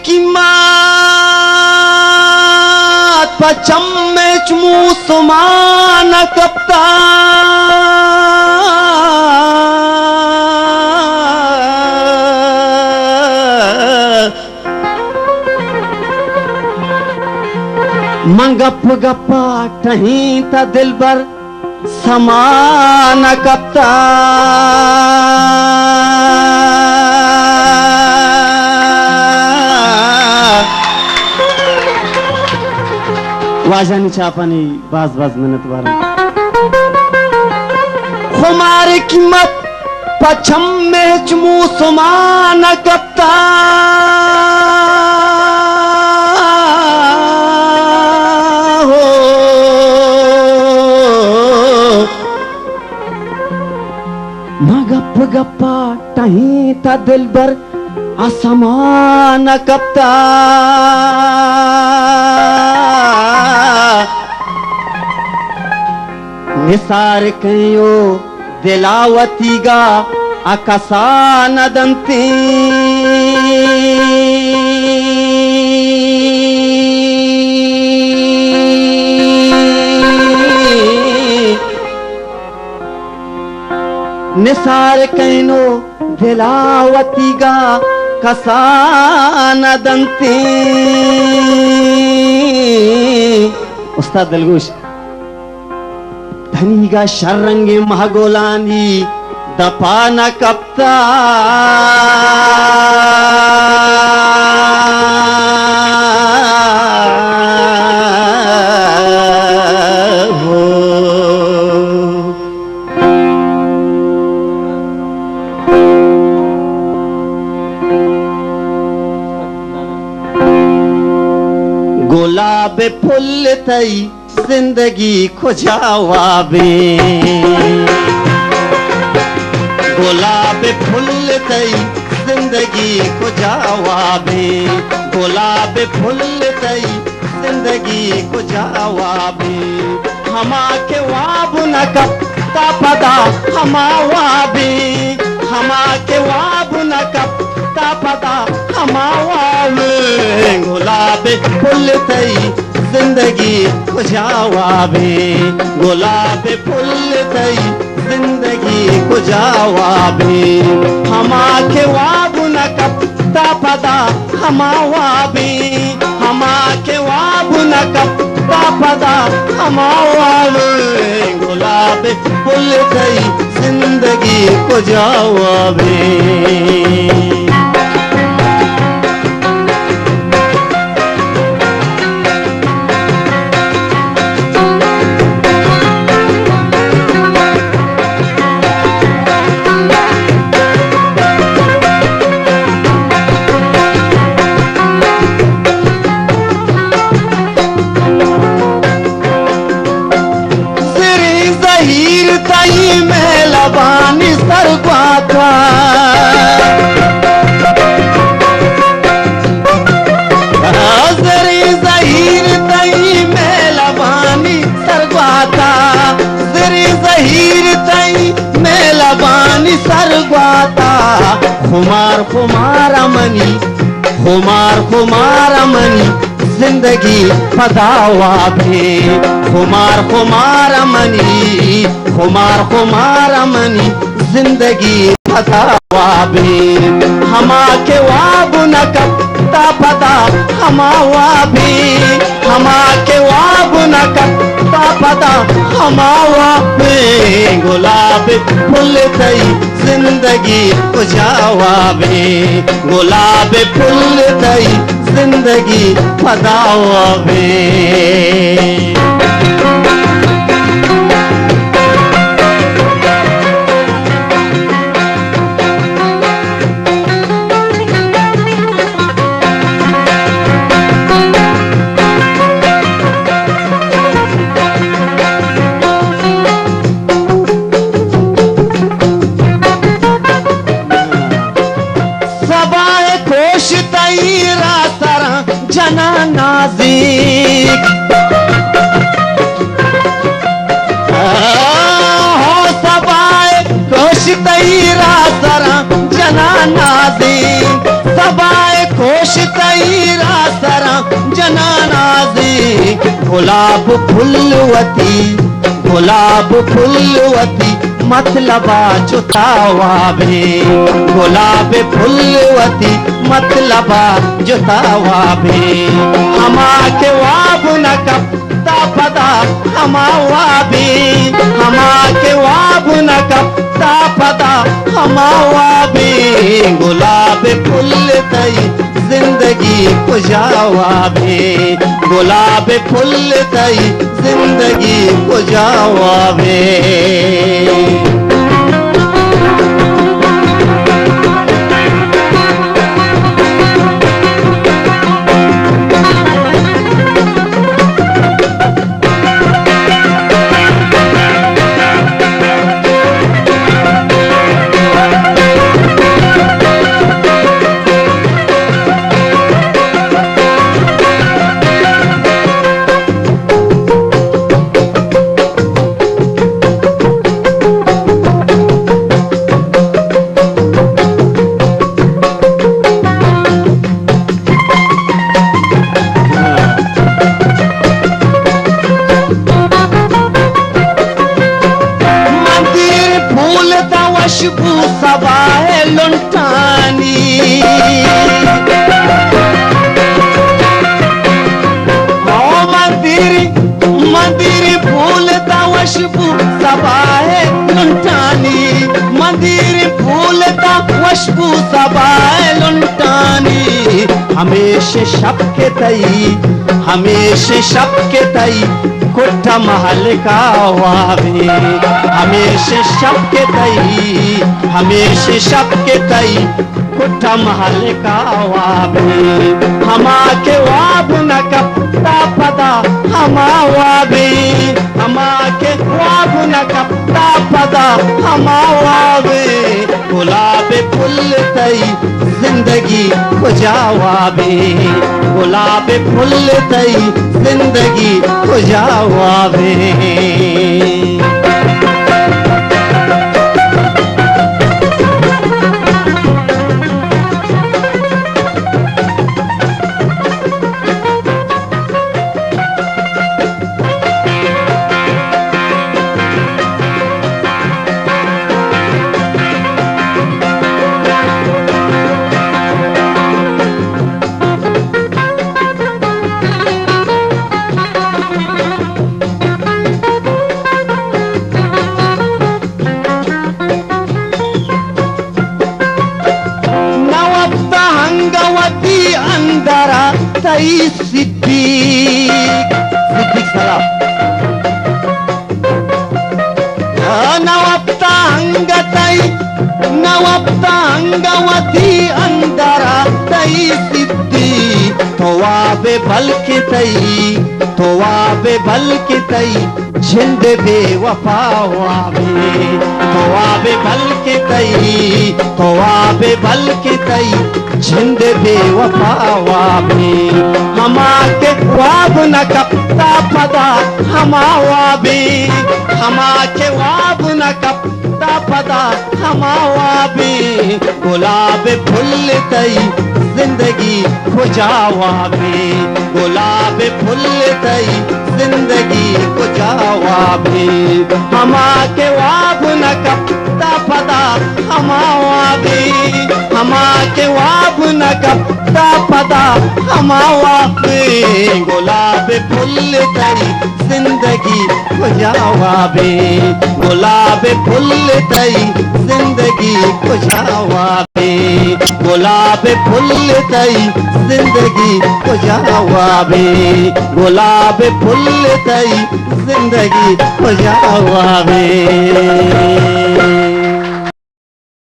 की मात पचम में चमू सुमान कप्ता मंगप गप्पा टहीं ता दिल बर समान कप्ता वाजानी चापानी बाज बाज मेहनत वाला हमारे कीमत पचम में चमू समान कप्ता गप गप्पा टहीं ता दिल बर असमान कप्ता निसार कयो दिलावती गा अकसान दंती निसार कैनो दिलावती गा कसान दंती उस्ताद दिलगोश धनीगा शर्रंगे महगोलानी दपाना कप्ता गुलाब फुल तई जिंदगी खुजावाबे गुलाब फुल तई जिंदगी खुजावाबे गुलाब फुल तई जिंदगी खुजावाबे हमा के वाब न कप्ता पदा हमा वाबे हमा के वाब न कप्ता पदा हमा वाबे गुलाब फुल तई जिंदगी खुजावाबे गुलाब फुल तई जिंदगी खुजावाबे हमा के वाब न कप्ता पदा हमा वाबे हमा के वाब न कप्ता पदा हमा वाबे गुलाब फुल तई जिंदगी खुजावाबे लबानी सरगवाता जरी जहीर तई में लबानी सरगवाता जरी जहीर तई में लबानी सरगवाता खुमार खुमार अमनी खुमार खुमार अमनी जिंदगी फदावाबे खुमार खुमार अमनी खुमार खुमार अमनी जिंदगी फदावाबे हमा के वाब न कप्ता पदा हमा वाबे हमा के वाब न कप्ता पदा हमा वाबे गुलाब फुल तई जिंदगी खुजावाबे गुलाब फुल तई जिंदगी फदावाबे जना नाज़िक हो सबाए कोश तईरा जरा जना नाज़िक सबाए कोश तई रासरा जनानाजी गुलाब फुलवती गुलाब फुलवती मतलबा जुतावा भे गुलाब फुलवती मतलबा जुतावा भे हमा के वाब न कपता पदा हमा वाबी हमा के वाब न कपता पदा हमा वाबी गुलाब फुल तई जिंदगी पुजावा भे गुलाब फुल तई जिंदगी पुजावा भे खुशबू सवाए लुंटानी मंदिर फूलता खुशबू सवाए लुंटानी मंदिर फूलता खुशबू सवाए लुंटानी हमेशा सबके तई कुट्टा महल का वावे हमेशा सबके तई कुट्टा महल का वावे हमा के वाब न कपता पदा हमा वावे हमा के वाब न कपता पदा हमा वावे गुलाब फुल तई जिंदगी पुजावावे गुलाब फुल तई जिंदगी पुजावावे अंदरा तई सिद्दीक सलाम नवप्ता अंगवती अंदरा तई सिद्दीक तोवाबे बल्कि तई जिंद बेवफावावे तोवाबे बल्कि तई जिंद बेवफावावे हमा के वाब न कपता पदा हमा वाबे हमा के वाब न कपता पदा हमा वाबे गुलाब फुल तई जिंदगी खुजावावे गुलाब फुल तई जिंदगी खुजावावे हमा के वाब न कपता पदा हमा वाबे हमा के वाब न कपता पदा हमा वाबे गुलाब फुल तई जिंदगी खुजावावे गुलाब फुल तई जिंदगी खुजावावे गुलाब फुल तई जिंदगी खुजावावे गुलाब फुल तई जिंदगी खुजावावे